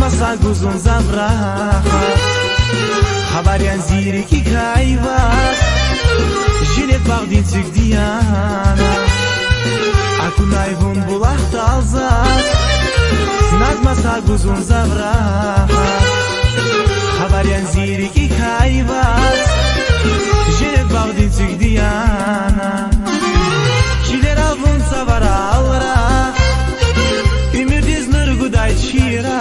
Nazmasa guzun zavraha Xabariyan ziriki kayvas Jilet bagdin tsik diyana Akunayvun bulaq talzas Nazmasa guzun zavraha Xabariyan ziriki kayvas Jilet bagdin tsik diyana Jilet avun savara alra Ümidiz nırguday çira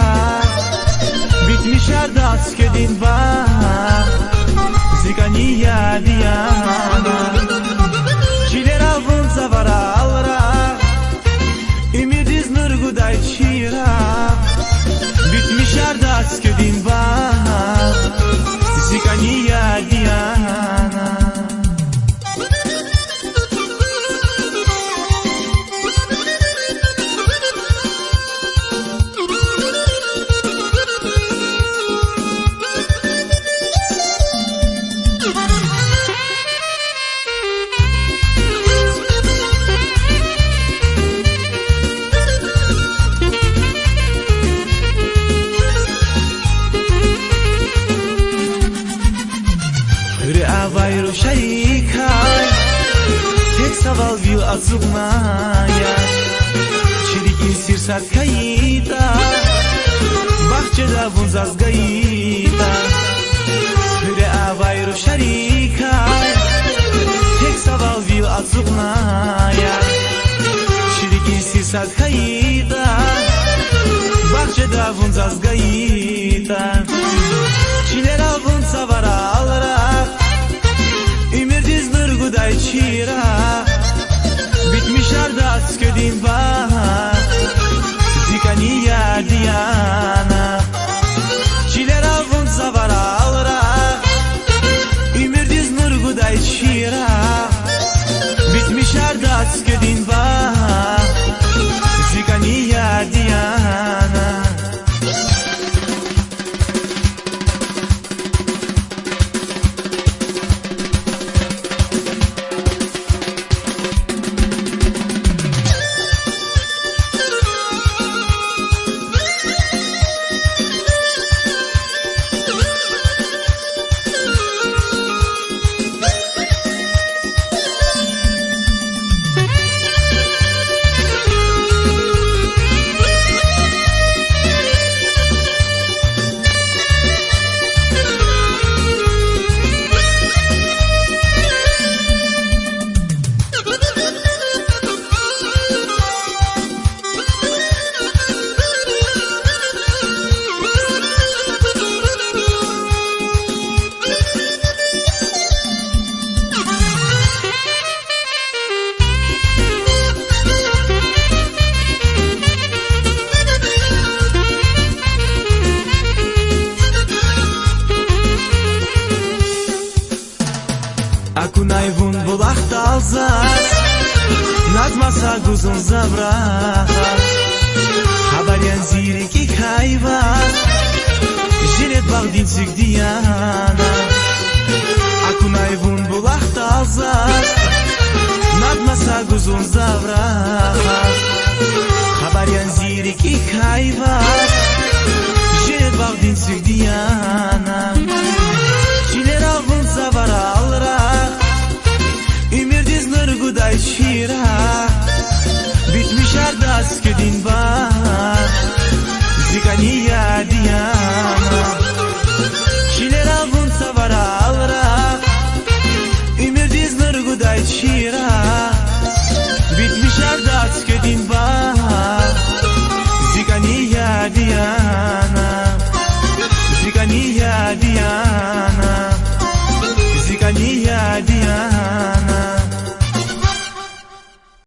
Bitmiş ardas kedin ba Zikaniya diyana Jilet avun savara alra Ümidiz nırguday çira Bitmiş ardas kedin ba Zikaniya diyana Avayru şarikay Tek saval vil azugmaya Çirikin sirsat kayita Bahçeda vunzaz gayita Hüre avayru şarikay Tek saval vil azugmaya Çirikin sirsat kayita Bahçeda vunzaz gayita Çiler avun savara alra Ümirdiz nırguday çira Bitmiş ardas kedin ba Zikaniya diyana Çiler avun savara alra Ümirdiz nırguday çira Bitmiş ardas kedin ba Zikaniya diyana Akunayvun bulaq talzas Nazmasa guzun zavraha Xabariyan ziriki kayvas Jilet bagdin tsik diyana Akunayvun bulaq talzas Nazmasa guzun zavraha Xabariyan ziriki kayvas